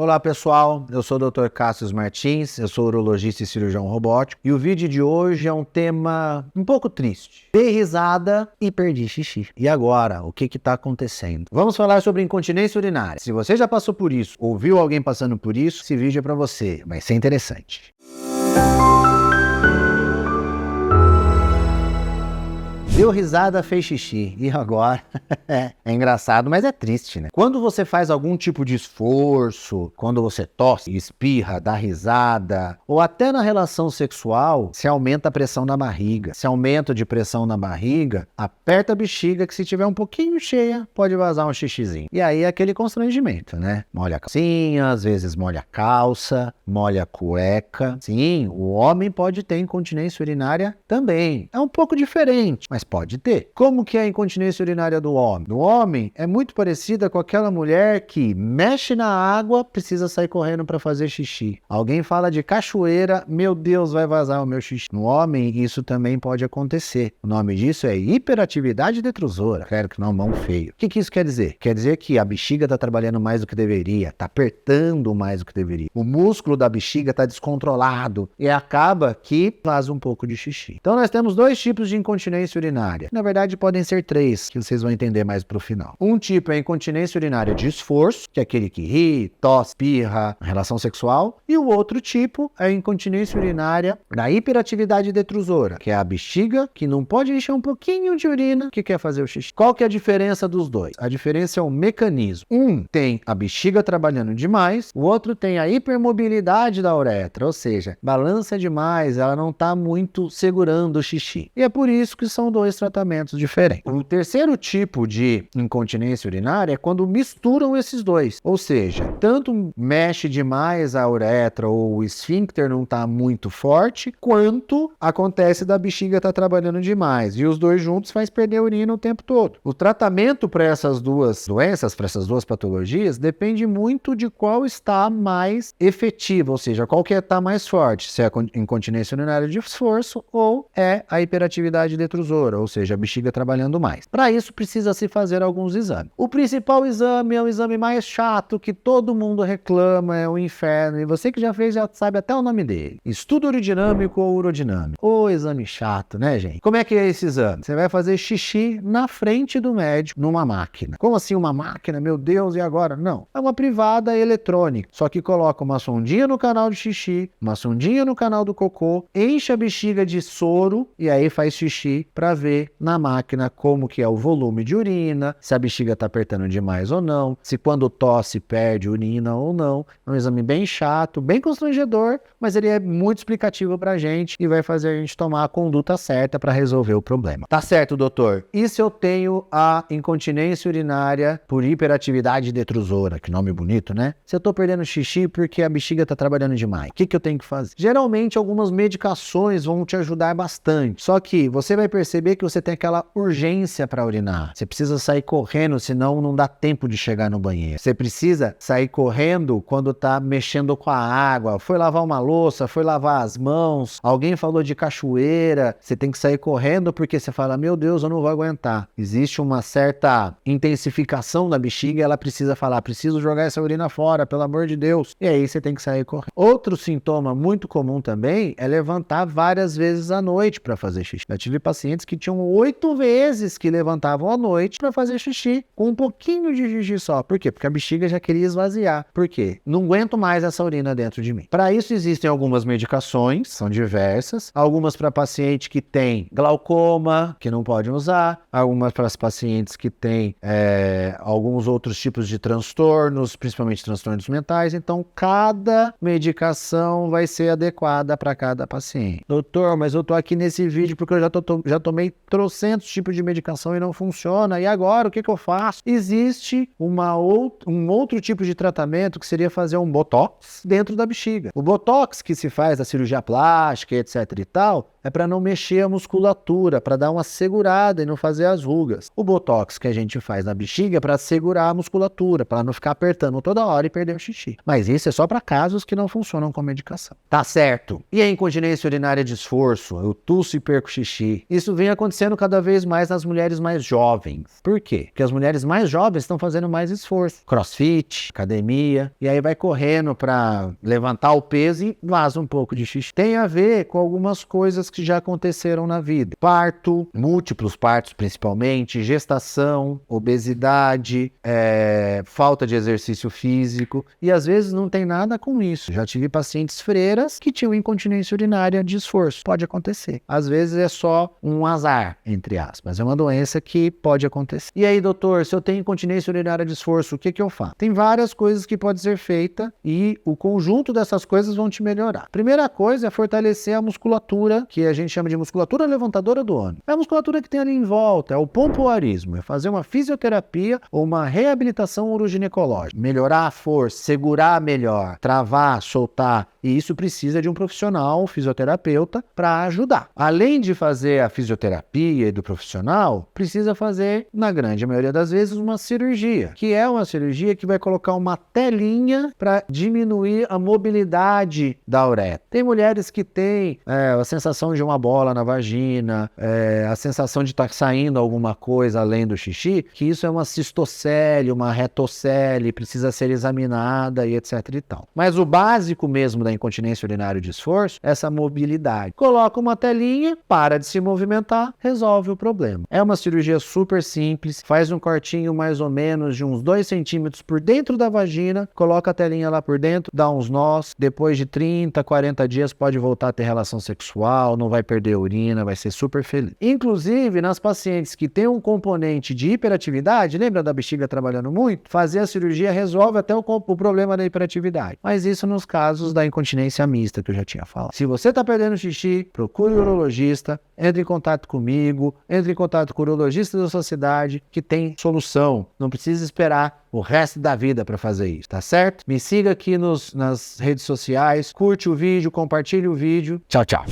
Olá pessoal, eu sou o Dr. Cássio Martins, eu sou urologista e cirurgião robótico e o vídeo de hoje é um tema um pouco triste. Dei risada e perdi xixi. E agora, o que está acontecendo? Vamos falar sobre incontinência urinária. Se você já passou por isso, ouviu alguém passando por isso, esse vídeo é para você, vai ser interessante. Deu risada, fez xixi. E agora? É engraçado, mas é triste, né? Quando você faz algum tipo de esforço, quando você tosse, espirra, dá risada, ou até na relação sexual, se aumenta a pressão na barriga. Se aumenta de pressão na barriga, aperta a bexiga que se tiver um pouquinho cheia, pode vazar um xixizinho. E aí é aquele constrangimento, né? Molha a calcinha, às vezes molha a calça, molha a cueca. Sim, o homem pode ter incontinência urinária também. É um pouco diferente, mas pode ter. Como que é a incontinência urinária do homem? Do homem é muito parecida com aquela mulher que mexe na água, precisa sair correndo para fazer xixi. Alguém fala de cachoeira, meu Deus, vai vazar o meu xixi. No homem, isso também pode acontecer. O nome disso é hiperatividade detrusora. Claro que não, mão feio. O que isso quer dizer? Quer dizer que a bexiga está trabalhando mais do que deveria, está apertando mais do que deveria. O músculo da bexiga está descontrolado e acaba que vaza um pouco de xixi. Então nós temos dois tipos de incontinência urinária. Na verdade, podem ser três, que vocês vão entender mais pro final. Um tipo é a incontinência urinária de esforço, que é aquele que ri, tosse, espirra, relação sexual. E o outro tipo é a incontinência urinária da hiperatividade detrusora, que é a bexiga que não pode encher um pouquinho de urina que quer fazer o xixi. Qual que é a diferença dos dois? A diferença é o mecanismo. Um tem a bexiga trabalhando demais, o outro tem a hipermobilidade da uretra, ou seja, balança demais, ela não está muito segurando o xixi. E é por isso que são dois tratamentos diferentes. O terceiro tipo de incontinência urinária é quando misturam esses dois, ou seja, tanto mexe demais a uretra ou o esfíncter não está muito forte, quanto acontece da bexiga estar trabalhando demais, e os dois juntos faz perder a urina o tempo todo. O tratamento para essas duas doenças, para essas duas patologias, depende muito de qual está mais efetivo, ou seja, qual que está mais forte, se é a incontinência urinária de esforço ou é a hiperatividade detrusora, ou seja, a bexiga trabalhando mais. Para isso, precisa se fazer alguns exames. O principal exame é o exame mais chato, que todo mundo reclama, é o inferno, e você que já fez já sabe até o nome dele. Estudo urodinâmico ou urodinâmico. Ô, exame chato, né, gente? Como é que é esse exame? Você vai fazer xixi na frente do médico, numa máquina. Como assim uma máquina? Meu Deus, e agora? Não. É uma privada eletrônica, só que coloca uma sondinha no canal de xixi, uma sondinha no canal do cocô, enche a bexiga de soro e aí faz xixi para ver na máquina como que é o volume de urina, se a bexiga está apertando demais ou não, se quando tosse perde urina ou não. É um exame bem chato, bem constrangedor, mas ele é muito explicativo para a gente e vai fazer a gente tomar a conduta certa para resolver o problema. Tá certo, doutor? E se eu tenho a incontinência urinária por hiperatividade detrusora, que nome bonito, né? Se eu tô perdendo xixi porque a bexiga tá trabalhando demais, o que eu tenho que fazer? Geralmente algumas medicações vão te ajudar bastante, só que você vai perceber que você tem aquela urgência para urinar. Você precisa sair correndo, senão não dá tempo de chegar no banheiro. Você precisa sair correndo quando tá mexendo com a água, foi lavar uma louça, foi lavar as mãos, alguém falou de cachoeira, você tem que sair correndo porque você fala, meu Deus, eu não vou aguentar. Existe uma certa intensificação da bexiga e ela precisa falar, preciso jogar essa urina fora, pelo amor de Deus. E aí você tem que sair correndo. Outro sintoma muito comum também é levantar várias vezes à noite para fazer xixi. Eu tive pacientes que tinham 8 vezes que levantavam à noite para fazer xixi, com um pouquinho de xixi só. Por quê? Porque a bexiga já queria esvaziar. Por quê? Não aguento mais essa urina dentro de mim. Para isso existem algumas medicações, são diversas, algumas para paciente que tem glaucoma, que não pode usar, algumas para as pacientes que têm alguns outros tipos de transtornos, principalmente transtornos mentais. Então, cada medicação vai ser adequada para cada paciente. Doutor, mas eu tô aqui nesse vídeo porque eu já tomei trocentos tipos de medicação e não funciona. E agora, o que eu faço? Existe um outro tipo de tratamento que seria fazer um botox dentro da bexiga. O botox que se faz da cirurgia plástica, etc e tal, é para não mexer a musculatura, para dar uma segurada e não fazer as rugas. O botox que a gente faz na bexiga é para segurar a musculatura, para não ficar apertando toda hora e perder o xixi. Mas isso é só para casos que não funcionam com medicação. Tá certo. E a incontinência urinária de esforço? Eu tuço e perco xixi. Isso vem acontecendo cada vez mais nas mulheres mais jovens. Por quê? Porque as mulheres mais jovens estão fazendo mais esforço. Crossfit, academia, e aí vai correndo para levantar o peso e vaza um pouco de xixi. Tem a ver com algumas coisas que já aconteceram na vida. Parto, múltiplos partos principalmente, gestação, obesidade, falta de exercício físico, e às vezes não tem nada com isso. Já tive pacientes freiras que tinham incontinência urinária de esforço. Pode acontecer. Às vezes é só um azar, entre aspas. É uma doença que pode acontecer. E aí, doutor, se eu tenho incontinência urinária de esforço, o que eu faço? Tem várias coisas que podem ser feitas e o conjunto dessas coisas vão te melhorar. Primeira coisa é fortalecer a musculatura, que a gente chama de musculatura levantadora do ânus. É a musculatura que tem ali em volta, é o pompoarismo, é fazer uma fisioterapia ou uma reabilitação uroginecológica. Melhorar a força, segurar melhor, travar, soltar. E isso precisa de um profissional, um fisioterapeuta, para ajudar. Além de fazer a fisioterapia e do profissional, precisa fazer, na grande maioria das vezes, uma cirurgia, que é uma cirurgia que vai colocar uma telinha para diminuir a mobilidade da uretra. Tem mulheres que têm a sensação de uma bola na vagina, a sensação de estar saindo alguma coisa além do xixi, que isso é uma cistocele, uma retocele, precisa ser examinada e etc e tal. Mas o básico mesmo da incontinência urinária de esforço é essa mobilidade. Coloca uma telinha, para de se movimentar, resolve o problema. É uma cirurgia super simples, faz um cortinho mais ou menos de uns 2 centímetros por dentro da vagina, coloca a telinha lá por dentro, dá uns nós, depois de 30, 40 dias pode voltar a ter relação sexual, não vai perder a urina, vai ser super feliz. Inclusive, nas pacientes que têm um componente de hiperatividade, lembra da bexiga trabalhando muito? Fazer a cirurgia resolve até o problema da hiperatividade. Mas isso nos casos da incontinência mista que eu já tinha falado. Se você está perdendo xixi, procure o urologista, entre em contato comigo, entre em contato com o urologista da sociedade, que tem solução. Não precisa esperar o resto da vida para fazer isso, tá certo? Me siga aqui nas redes sociais, curte o vídeo, compartilhe o vídeo. Tchau, tchau.